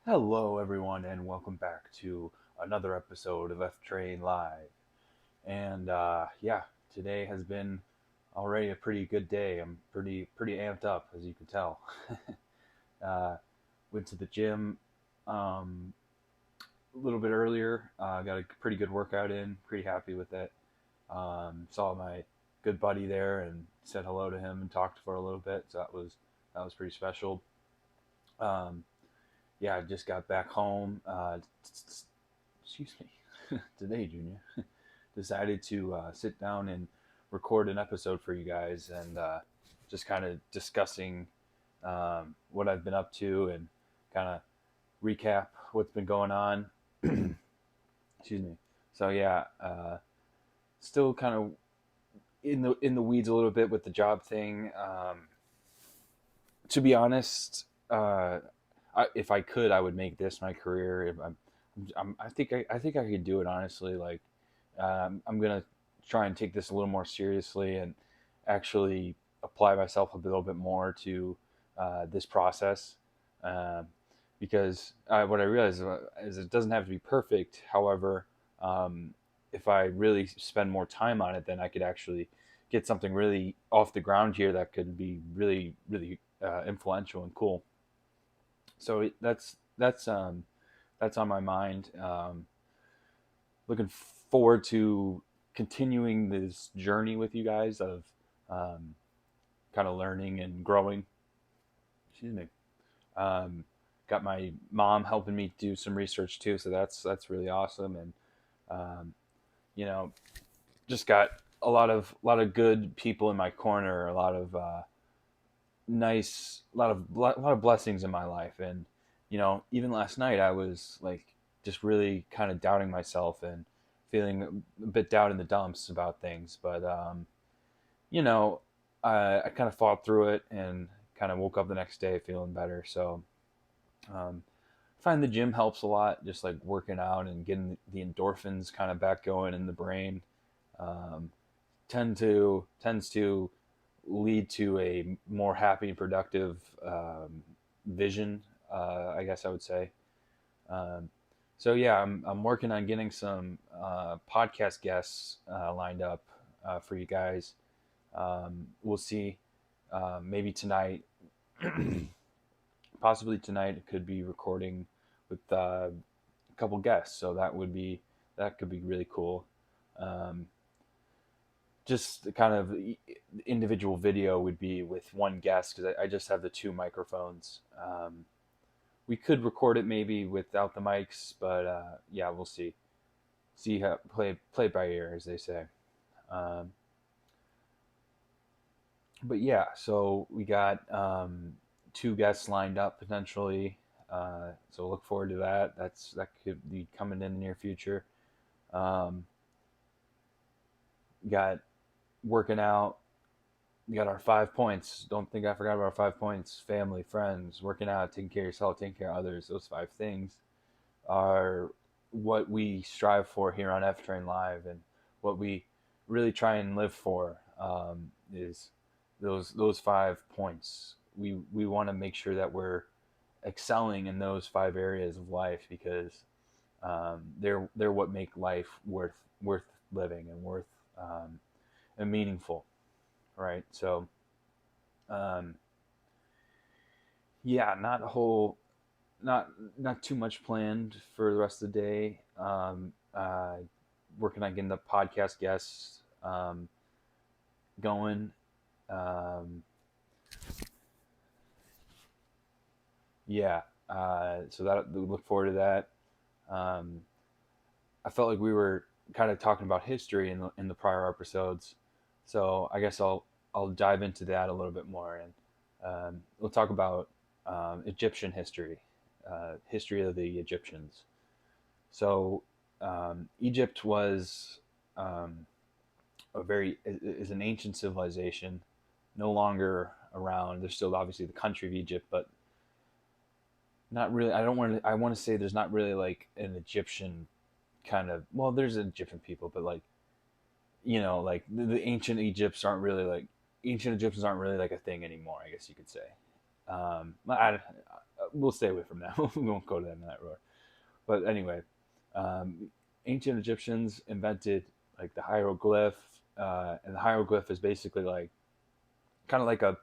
Hello, everyone, and welcome back to another episode of F Train Live. And yeah, today has been already a pretty good day. I'm pretty amped up, as you can tell. uh, Went to the gym um, a little bit earlier. Got a pretty good workout in. Pretty happy with it. Saw my good buddy there and said hello to him and talked for a little bit. So that was pretty special. Um, yeah, I just got back home. Excuse me, today, Junior, decided to sit down and record an episode for you guys and just kind of discussing what I've been up to and kind of recap what's been going on. Excuse me. So yeah, still kind of in the weeds a little bit with the job thing. To be honest, if I could, I would make this my career. If I think I could do it honestly. Like, I'm gonna try and take this a little more seriously and actually apply myself a little bit more to this process. Um, because what I realize is it doesn't have to be perfect. However, um, if I really spend more time on it, then I could actually get something really off the ground here that could be really influential and cool. So that's on my mind. Looking forward to continuing this journey with you guys of um, kind of learning and growing. Excuse me. Um, Got my mom helping me do some research too, so that's really awesome. And um, you know, just got a lot of good people in my corner, a lot of a lot of blessings in my life. And even last night I was like just really kind of doubting myself and feeling a bit down in the dumps about things. But you know I kind of fought through it and kind of woke up the next day feeling better. So um, I find the gym helps a lot, just like working out and getting the endorphins kind of back going in the brain. um, tends to lead to a more happy and productive vision. I guess I would say. Um, so yeah, I'm working on getting some podcast guests lined up for you guys. We'll see. Maybe tonight, possibly tonight, it could be recording with a couple guests. So that could be really cool. Um, just kind of individual video would be with one guest because I just have the two microphones. We could record it maybe without the mics, but yeah, we'll see. See how play by ear, as they say. Um, but yeah, so we got two guests lined up potentially. So look forward to that. That could be coming in the near future. Um, got working out. We got our 5 points. Don't think I forgot about our 5 points. Family, friends, working out, taking care of yourself, taking care of others. Those five things are what we strive for here on F Train Live, and what we really try and live for is those 5 points. We want to make sure that we're excelling in those five areas of life because they're what make life worth living and worth and meaningful, right? So um, yeah, not a whole not not too much planned for the rest of the day. Working on getting the podcast guests going. Um, yeah, so that we look forward to that. Um, I felt like we were kind of talking about history in the prior episodes, so I guess I'll dive into that a little bit more, and we'll talk about Egyptian history, history of the Egyptians. So Egypt was um, a very is an ancient civilization, no longer around. There's still obviously the country of Egypt, but not really. I don't want to. I want to say there's not really like an Egyptian kind of. Well, there's Egyptian people, but like like the ancient Egypts aren't really like ancient Egyptians aren't really like a thing anymore. I guess you could say. We'll stay away from that. We won't go down that road. But anyway, um, ancient Egyptians invented like the hieroglyph, and the hieroglyph is basically like kind of like a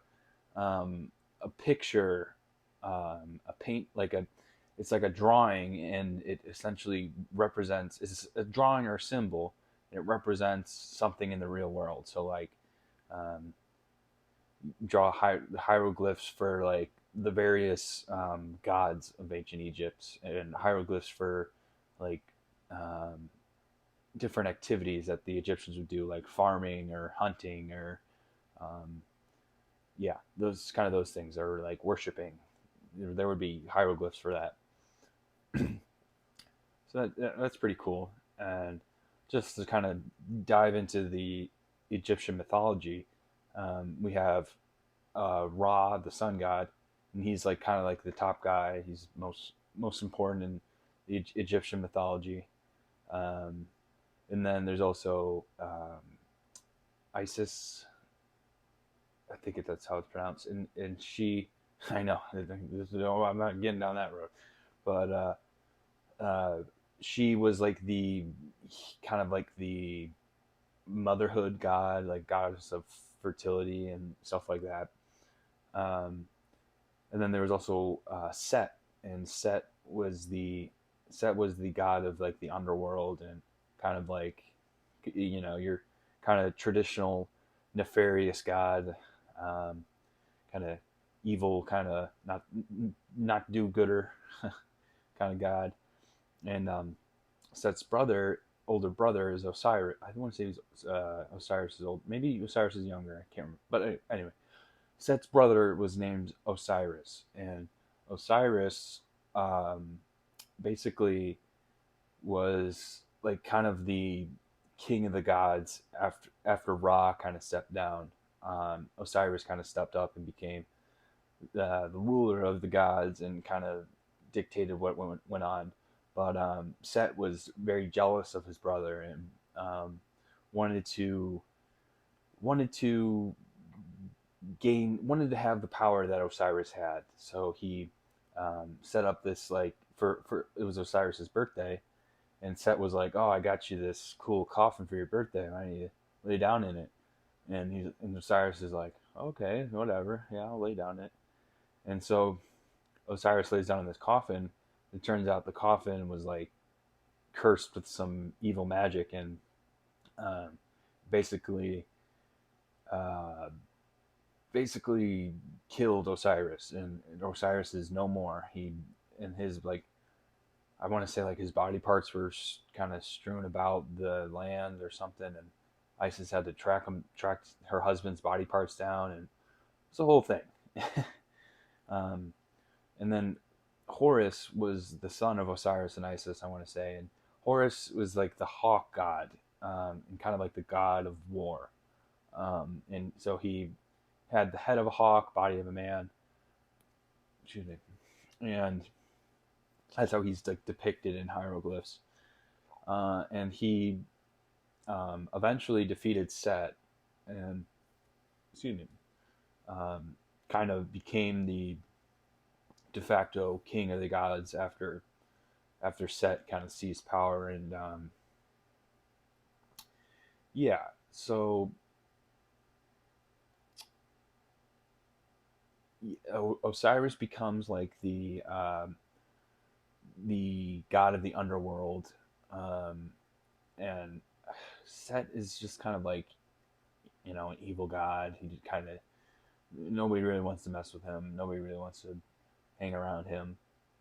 picture, a paint, like a it's like a drawing, and it essentially represents it's a drawing or a symbol. And it represents something in the real world. So like um, draw hieroglyphs for like the various gods of ancient Egypt, and hieroglyphs for like um, different activities that the Egyptians would do, like farming or hunting or um, yeah, those kind of those things, or like worshiping. There would be hieroglyphs for that. So that's pretty cool. And just to kind of dive into the Egyptian mythology, we have Ra, the sun god, and he's like kind of like the top guy. He's most important in the Egyptian mythology. Um, and then there's also Isis. I think that's how it's pronounced. And she, I know, I'm not getting down that road, but she was like the kind of like the motherhood god, like goddess of fertility and stuff like that. Um, and then there was also Set, and Set was the god of like the underworld, and kind of like your kind of traditional nefarious god, kind of evil, kind of not do gooder kind of god. And Set's older brother, is Osiris. I don't want to say he's Osiris is old. Maybe Osiris is younger. I can't remember. But anyway, Set's brother was named Osiris, and Osiris um, basically was like kind of the king of the gods after Ra kind of stepped down. Osiris kind of stepped up and became the ruler of the gods and kind of dictated what went on. But Set was very jealous of his brother, and wanted to wanted to wanted to have the power that Osiris had. So he set up this like for it was Osiris's birthday, and Set was like, "Oh, I got you this cool coffin for your birthday. I need to lay down in it." And Osiris is like, "Okay, whatever. Yeah, I'll lay down in it." And so Osiris lays down in this coffin. It turns out the coffin was like cursed with some evil magic, and um, basically uh, basically killed Osiris, and Osiris is no more. He and his like I want to say like his body parts were kind of strewn about the land or something, and Isis had to track her husband's body parts down, and it's a whole thing. um, and then Horus was the son of Osiris and Isis, I want to say, and Horus was like the hawk god, and kind of like the god of war. And so he had the head of a hawk, body of a man. Excuse me. And that's how he's like depicted in hieroglyphs. And he eventually defeated Set, and excuse me, um, kind of became the de facto king of the gods after Set kind of seized power. And yeah, so Osiris becomes like the god of the underworld, um, and Set is just kind of like an evil god. He kind of nobody really wants to mess with him. Nobody really wants to hang around him.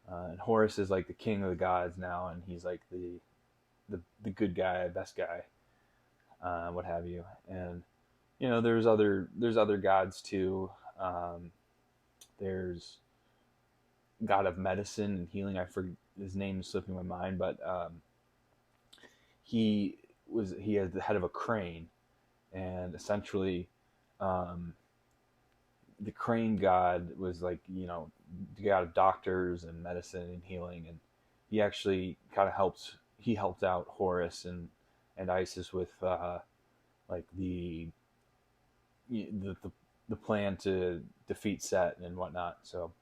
And Horus is like the king of the gods now, and he's like the good guy, best guy, what have you. And there's other gods too. There's god of medicine and healing. I forget his name is slipping my mind, but he has the head of a crane, and essentially um, the crane god was like the god of doctors and medicine and healing, and he actually kind of helped out Horus and Isis with like the the plan to defeat Set and whatnot. So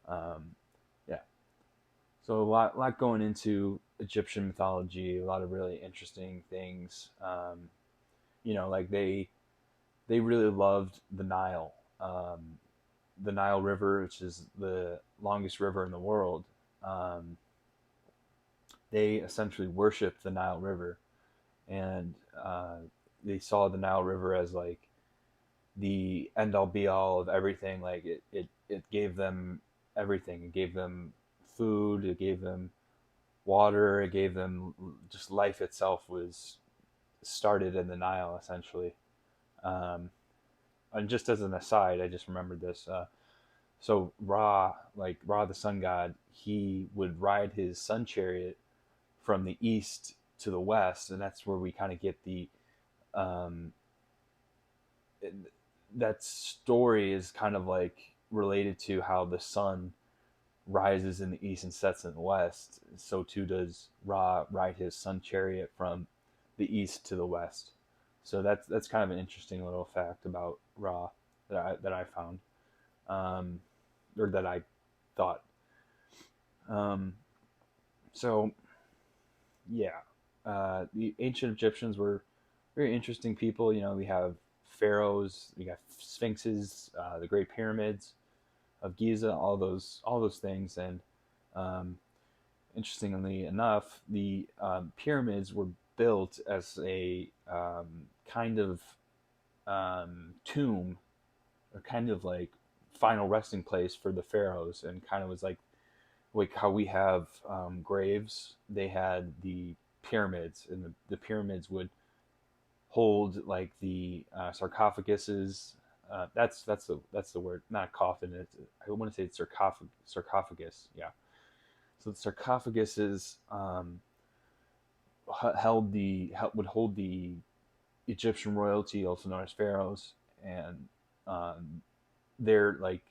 um, yeah, so a lot going into Egyptian mythology, a lot of really interesting things. Like they really loved the Nile, the Nile River, which is the longest river in the world. Um, they essentially worshipped the Nile River, and they saw the Nile River as like the end all be all of everything. Like it gave them everything. It gave them food. It gave them water. It gave them just life itself was started in the Nile essentially. Um, and just as an aside, I just remembered this. So Ra, like Ra, the sun god, he would ride his sun chariot from the east to the west, and that's where we kind of get the um, that story is kind of like related to how the sun rises in the east and sets in the west. So too does Ra ride his sun chariot from the east to the west. So that's kind of an interesting little fact about Ra that I found, um, or that I thought. Um, so yeah, the ancient Egyptians were very interesting people. We have pharaohs, we got sphinxes, the Great Pyramids of Giza, all those things, and um, interestingly enough, the pyramids were built as a kind of tomb, or kind of like final resting place for the pharaohs, and kind of was like how we have graves. They had the pyramids, and the pyramids would hold like the sarcophaguses. That's the word, not coffin. I want to say it's sarcophagus. Yeah. So the sarcophaguses would hold the Egyptian royalty, also known as pharaohs, and um, their like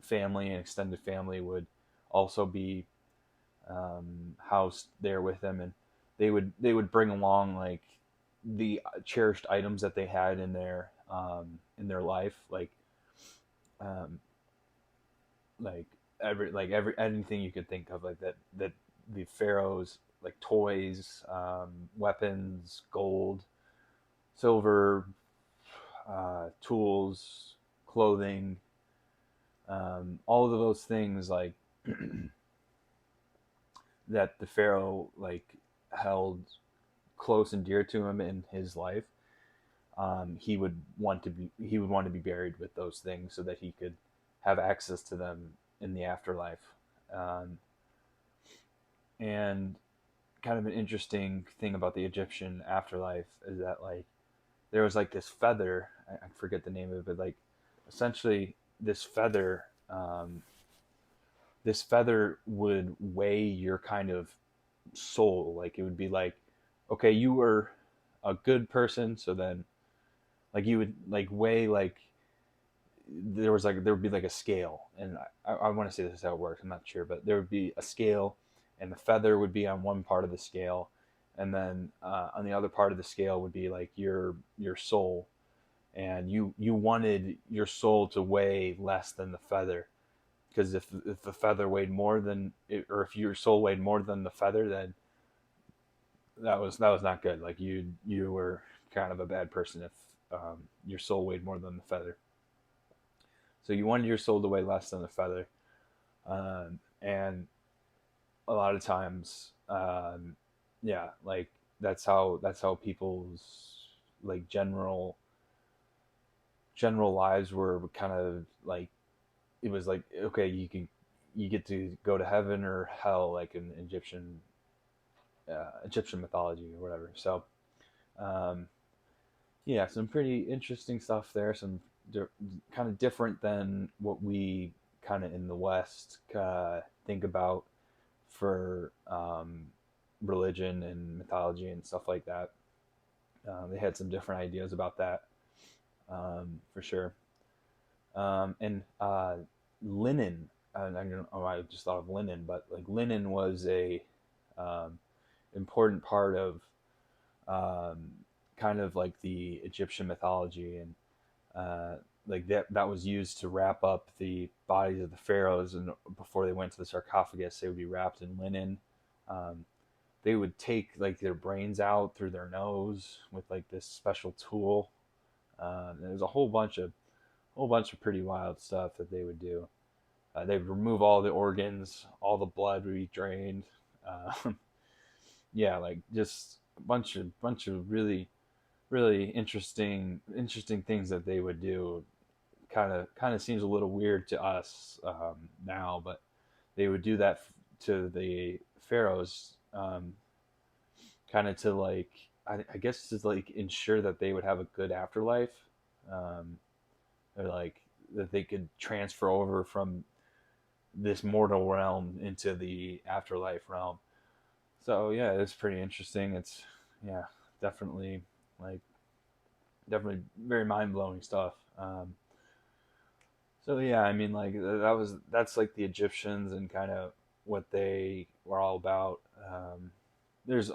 family and extended family would also be housed there with them, and they would bring along like the cherished items that they had in their life, um, like every anything you could think of, like that the pharaohs, like toys, weapons, gold, silver, tools, clothing, all of those things like that the pharaoh like held close and dear to him in his life. He would want to be buried with those things so that he could have access to them in the afterlife. Um, and kind of an interesting thing about the Egyptian afterlife is that like there was like this feather. I forget the name of it, but like essentially this feather. This feather would weigh your kind of soul. Like it would be like, okay, you were a good person, so then like you would like weigh like there would be like a scale, and I want to say this is how it works. I'm not sure, but there would be a scale, and the feather would be on one part of the scale, and then on the other part of the scale would be like your soul, and you wanted your soul to weigh less than the feather, because if the feather weighed more than it, or if your soul weighed more than the feather, then that was not good. Like you were kind of a bad person if your soul weighed more than the feather. So you wanted your soul to weigh less than a feather, and a lot of times, yeah, like that's how people's like general lives were kind of like, it was like, okay, you get to go to heaven or hell, like in Egyptian mythology or whatever. So um, yeah, some pretty interesting stuff there. Some di- kind of different than what we kind of in the West think about for religion and mythology and stuff like that. They had some different ideas about that, for sure. And linen, I don't know, I just thought of linen, but like linen was a um, important part of um, kind of like the Egyptian mythology, and like that was used to wrap up the bodies of the pharaohs, and before they went to the sarcophagus, they would be wrapped in linen. Um, they would take like their brains out through their nose with like this special tool. There's a whole bunch of pretty wild stuff that they would do. They'd remove all the organs, all the blood would be drained. Uh, yeah, like just a bunch of really interesting things that they would do. Kind of seems a little weird to us now, but they would do that to the pharaohs, kind of to like I guess to like ensure that they would have a good afterlife, um, or like that they could transfer over from this mortal realm into the afterlife realm. So yeah, it's pretty interesting. It's yeah, definitely like definitely very mind blowing stuff. So yeah, I mean like that's like the Egyptians and kind of what they were all about. There's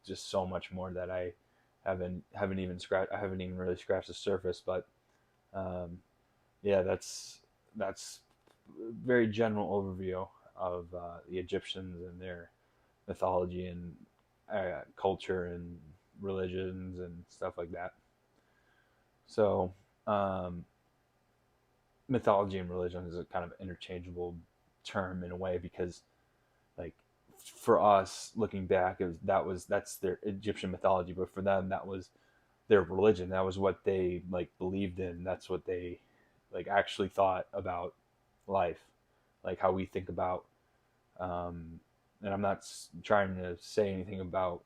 just so much more that I haven't even scratched. I haven't even really scratched the surface, but um, yeah, that's a very general overview of the Egyptians and their mythology and culture and religions and stuff like that. So um, mythology and religion is a kind of interchangeable term in a way because like for us looking back that's their Egyptian mythology, but for them that was their religion. That was what they like believed in. That's what they like actually thought about life, like how we think about um and I'm not trying to say anything about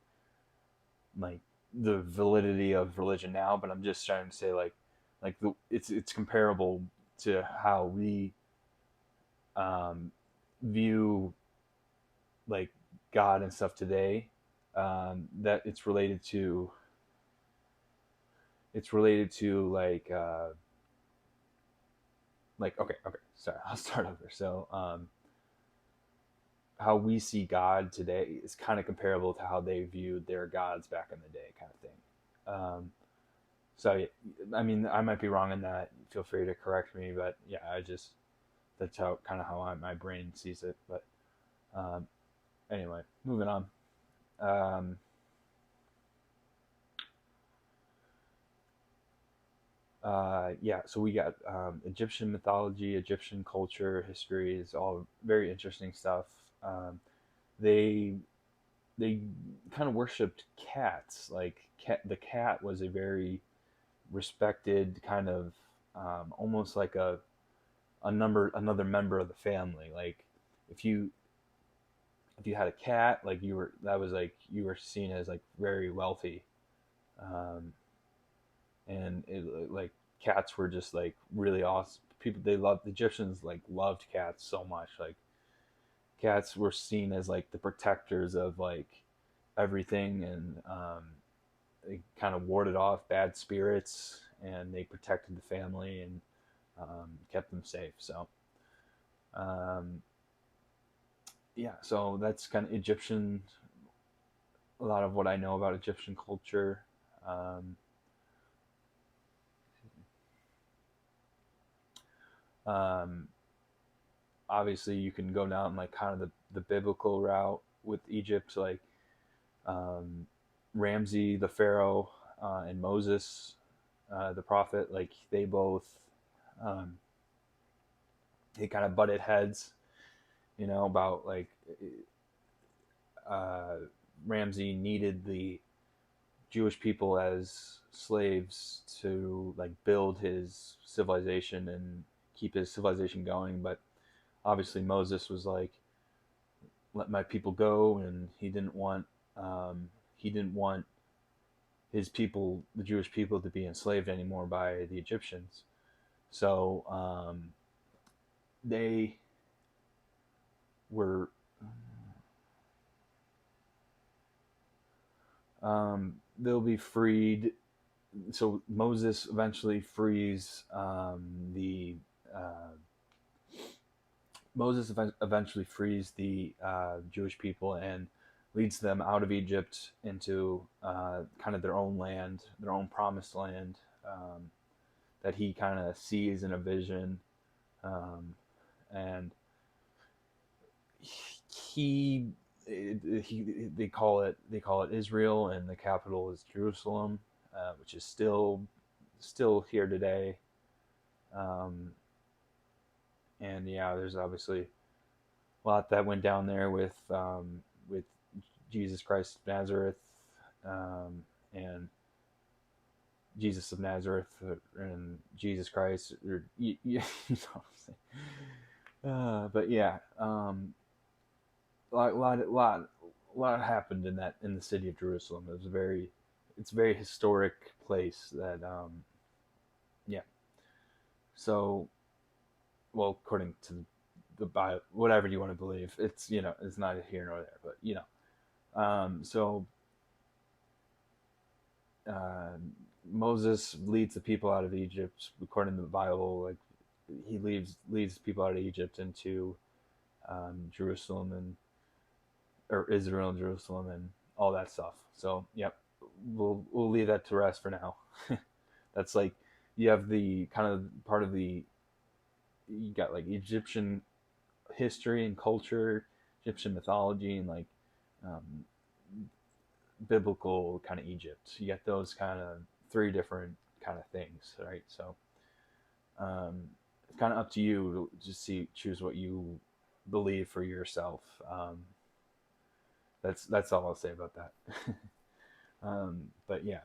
like the validity of religion now, but I'm just trying to say it's comparable to how we um, view like God and stuff today. That it's related to like okay sorry I'll start over. So how we see God today is kind of comparable to how they viewed their gods back in the day, kind of thing. So I mean, I might be wrong in that. Feel free to correct me, but yeah, I just that's how kind of how my brain sees it. But um, anyway, moving on. Um, yeah, so we got Egyptian mythology, Egyptian culture, history is all very interesting stuff. Um, they they kind of worshipped cats. Like the cat was a very respected kind of almost like another member of the family. Like if you if you had a cat, like you were seen as like very wealthy, um, and like cats were just like really awesome. People they loved the Egyptians like loved cats so much. Like cats were seen as like the protectors of like everything, and they kind of warded off bad spirits, and they protected the family and kept them safe. So um, yeah, so that's kind of Egyptian. A lot of what I know about Egyptian culture. Um, um, Obviously, you can go down like kind of the biblical route with Egypt, like um, Ramsey the Pharaoh and Moses the prophet. Like um, they kind of butted heads, about like uh, Ramsey needed the Jewish people as slaves to like build his civilization and keep his civilization going. But obviously Moses was like, "Let my people go," and he didn't want his people, the Jewish people, to be enslaved anymore by the Egyptians. So they were they'll be freed. So Moses eventually frees the uh, Moses eventually frees the Jewish people and leads them out of Egypt into kind of their own land, their own promised land, that he kind of sees in a vision, um, and he they call it Israel, and the capital is Jerusalem, which is still here today. Um, and yeah, there's obviously a lot that went down there with Jesus Christ of Nazareth, and Jesus of Nazareth, and Jesus Christ, or you know what I'm saying. But yeah, lot happened in the city of Jerusalem. It's a very historic place that yeah. So, well, according to the Bible, whatever you want to believe, it's not here nor there, but so uh, Moses leads the people out of Egypt, according to the Bible. Like, he leads people out of Egypt into Jerusalem, and or Israel and Jerusalem and all that stuff. So yep, we'll leave that to rest for now. That's like, you have the kind of part of the you got like Egyptian history and culture, Egyptian mythology, and like um, biblical kind of Egypt. You get those kind of three different kind of things, right? So it's kind of up to you to just choose what you believe for yourself. That's all I'll say about that. But yeah,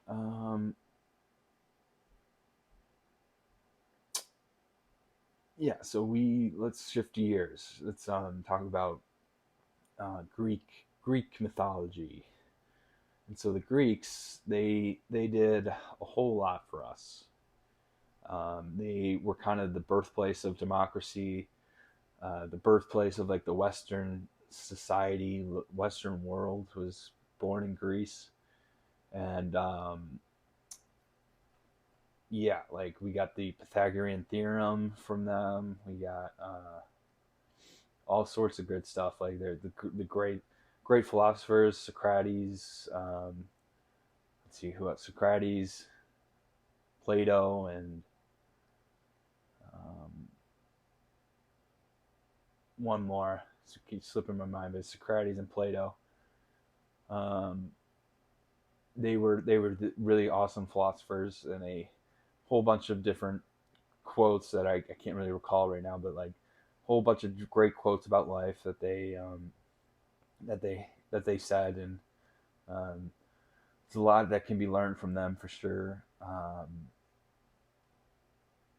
um, yeah. So let's shift gears. Let's talk about Greek mythology. And so the Greeks, they did a whole lot for us. They were kind of the birthplace of democracy, the birthplace of like the Western society, Western world was born in Greece, and yeah, like we got the Pythagorean theorem from them. We got all sorts of good stuff. Like they're the great philosophers, Socrates. Let's see who else: Socrates, Plato, and um, one more. It keeps slipping my mind, but Socrates and Plato. Um, they were really awesome philosophers, and a whole bunch of different quotes that I can't really recall right now, but like a whole bunch of great quotes about life that they said, and um, there's a lot that can be learned from them for sure.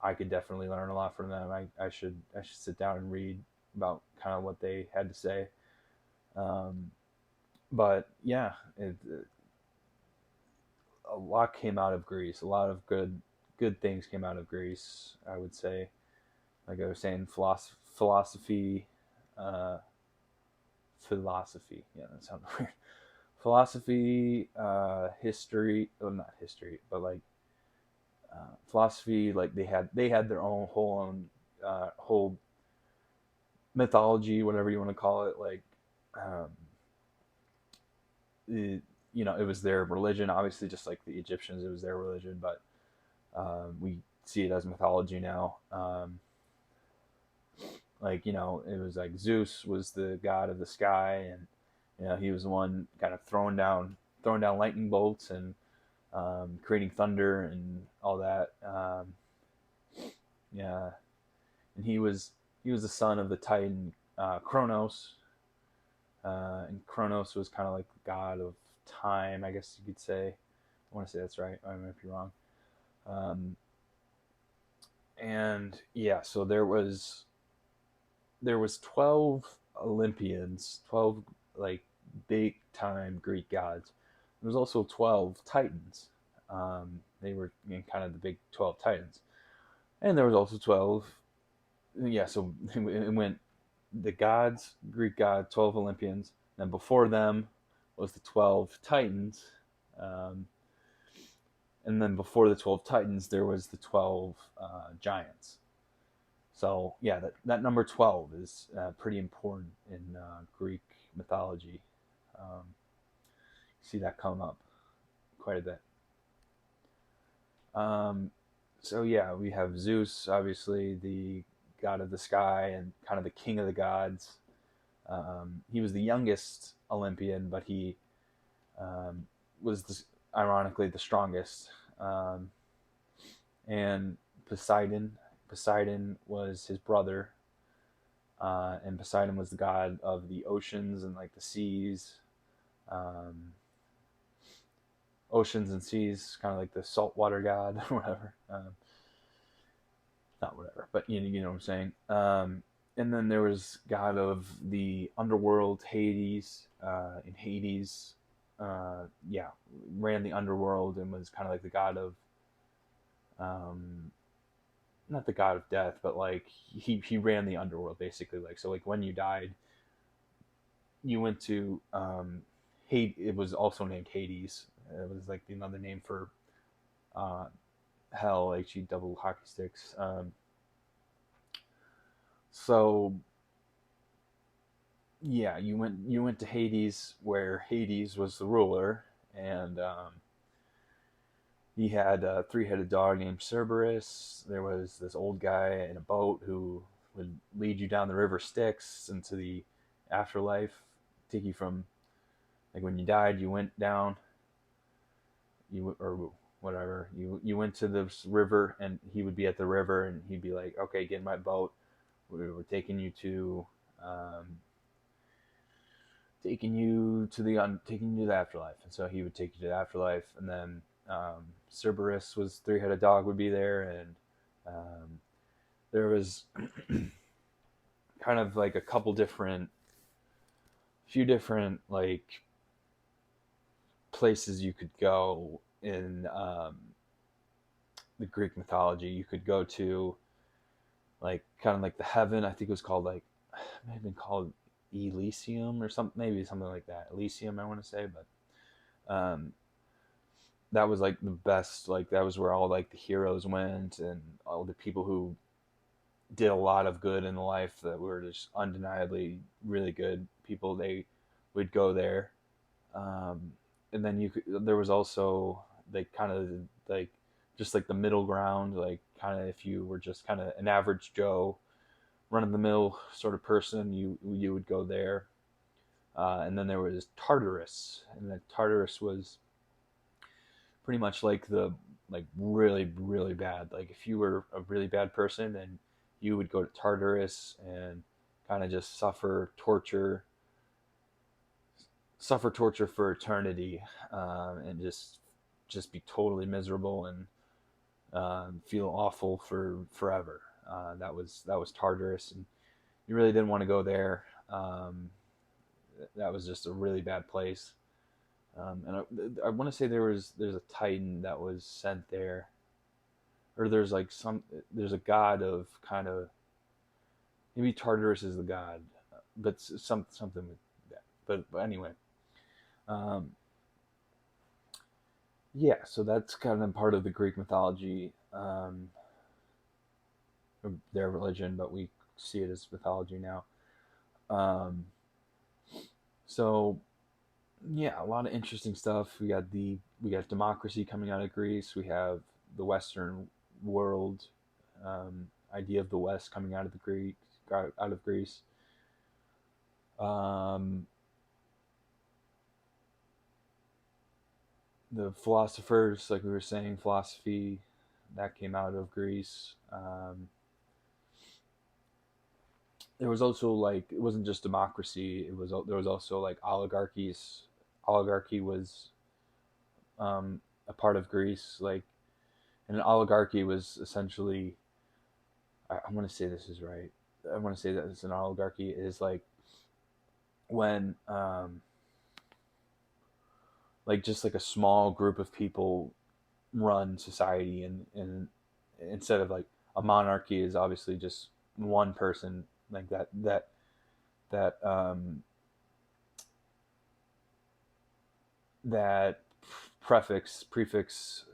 I could definitely learn a lot from them. I should sit down and read about kind of what they had to say. Um, but yeah, a lot came out of Greece. A lot of good things came out of Greece, I would say. Like I was saying, philosophy, uh, philosophy. Yeah, that sounds weird. Philosophy, history. Well, not history, but like philosophy. Like they had their own whole mythology, whatever you want to call it. Like, um, it, it was their religion. Obviously, just like the Egyptians, it was their religion, but we see it as mythology now. Like, it was like Zeus was the god of the sky, and he was the one kind of throwing down lightning bolts, and creating thunder and all that. Yeah, and he was the son of the Titan Kronos, and Kronos was kind of like the god of time, I guess you could say. I want to say that's right. I might be wrong. Um, and yeah, so there was 12 Olympians, 12 like big time Greek gods. There was also 12 Titans. They were kind of the big 12 Titans, and there was also 12. Yeah, so it went the gods, Greek god, 12 Olympians. Then before them was the 12 Titans, um, and then before the 12 Titans there was the 12 giants. So yeah, that number 12 is pretty important in Greek mythology. You see that come up quite a bit. Um, so yeah, we have Zeus, obviously the god of the sky and kind of the king of the gods. He was the youngest Olympian, but he um, was ironically the strongest. Um, and Poseidon was his brother, and Poseidon was the god of the oceans and like the seas, um, oceans and seas, kind of like the saltwater god or whatever. Not whatever, but you know what I'm saying. And then there was god of the underworld, Hades. In Hades, yeah, ran the underworld and was kind of like the god of, um, not the god of death, but like he ran the underworld basically. Like so, like when you died, you went to Hades. It was also named Hades. It was like another name for uh, hell. He double hockey sticks. So yeah, you went to Hades, where Hades was the ruler, and he had a three-headed dog named Cerberus. There was this old guy in a boat who would lead you down the river Styx into the afterlife, take you from, like, when you died, you went down, or whatever, you went to this river, and he would be at the river, and he'd be like, okay, get in my boat. We're um, taking you to the afterlife. And so he would take you to the afterlife, and then Cerberus was three-headed dog would be there, and there was kind of like a few different like places you could go in the Greek mythology. You could go to, like, kind of like the heaven. I think it was called, like, it may have been called Elysium or something, maybe something like that. Elysium, I want to say, but that was like the best. Like that was where all like the heroes went, and all the people who did a lot of good in life that were just undeniably really good people. They would go there, um, and then there was also like kind of like just like the middle ground, like kind of if you were just kind of an average Joe, run of the mill sort of person, you would go there. And then there was Tartarus, and then Tartarus was pretty much like the, like, really really bad. Like if you were a really bad person, and you would go to Tartarus and kind of just suffer torture for eternity, and just be totally miserable, and feel awful for forever. That was Tartarus, and you really didn't want to go there. That was just a really bad place. And I want to say there's a Titan that was sent there, or there's a god of kind of, maybe Tartarus is the god, but something like that. But anyway, um, yeah. So that's kind of part of the Greek mythology, their religion, but we see it as mythology now. Um, so yeah, a lot of interesting stuff. We got democracy coming out of Greece. We have the Western world, idea of the West coming out of the Greek out of Greece. Um, the philosophers, like we were saying, philosophy that came out of Greece. There was also, like, it wasn't just democracy. There was also like oligarchies. Oligarchy was a part of Greece, like, and an oligarchy was essentially, I want to say this is right. I want to say that it's an oligarchy is like when like just like a small group of people run society, and instead of like a monarchy is obviously just one person, like that prefix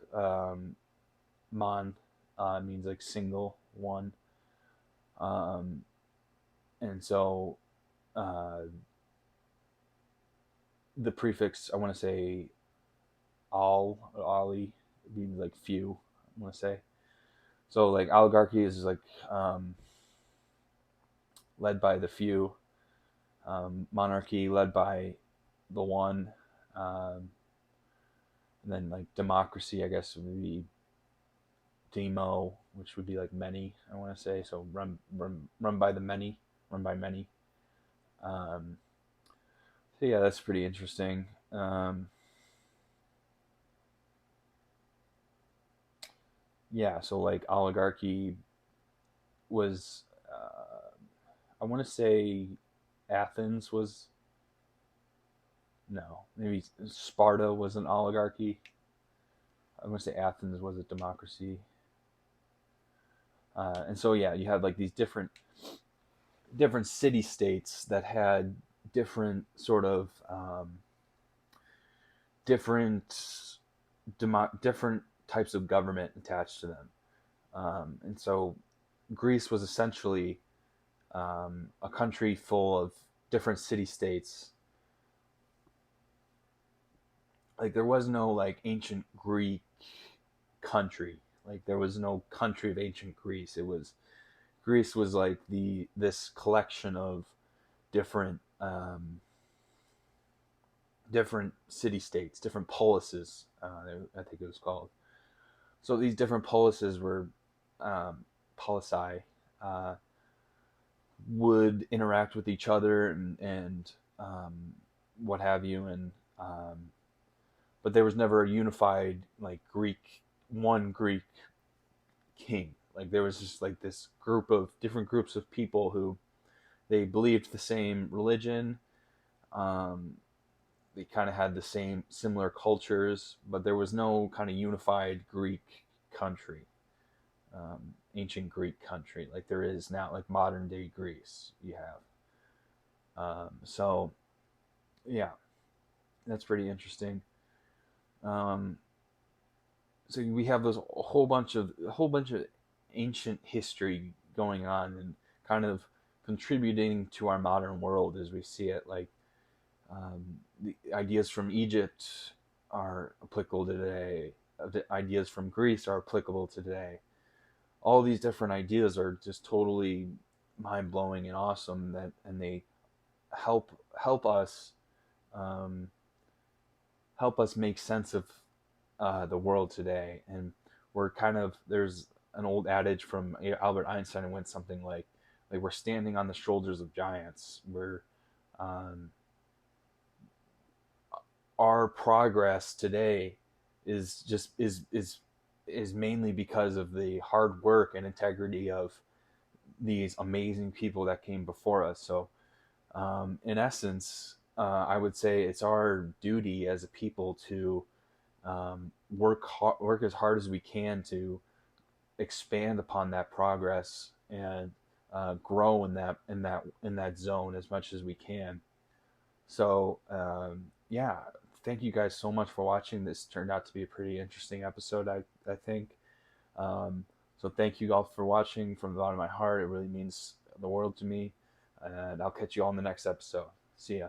mon means like single one, um, and so uh, the prefix, I want to say al or ali, means like few, want to say. So like oligarchy is like um, led by the few, monarchy led by the one, um, and then like democracy, I guess, would be demo, which would be like many. I want to say so run by the many, run by many. Um, so yeah, that's pretty interesting. Yeah, so like oligarchy was, I want to say Athens was, no, maybe Sparta was an oligarchy. I'm going to say Athens was a democracy. And so yeah, you had like these different city states that had different sort of different different types of government attached to them. And so Greece was essentially a country full of different city states. Like there was no like ancient Greek country. Like there was no country of ancient Greece. It was Greece was like the this collection of different different city states, different polises. I think it was called. So these different polises were polici, uh, would interact with each other and what have you, and but there was never a unified like Greek one Greek king. Like there was just like this group of different groups of people who they believed the same religion. Um, they kind of had the same similar cultures, but there was no kind of unified Greek country, ancient Greek country like there is now, like modern day Greece. You have, so yeah, that's pretty interesting. Um, so we have those a whole bunch of ancient history going on and kind of contributing to our modern world as we see it. Like the ideas from Egypt are applicable today. The ideas from Greece are applicable today. All these different ideas are just totally mind blowing and awesome. That and they help us, um, help us make sense of the world today. And we're kind of there's an old adage from Albert Einstein and went something like we're standing on the shoulders of giants. We're um, our progress today is mainly because of the hard work and integrity of these amazing people that came before us. So, in essence, I would say it's our duty as a people to work as hard as we can to expand upon that progress and grow in that zone as much as we can. So yeah, thank you guys so much for watching. This turned out to be a pretty interesting episode, I think. Um, so thank you all for watching from the bottom of my heart. It really means the world to me. And I'll catch you all in the next episode. See ya.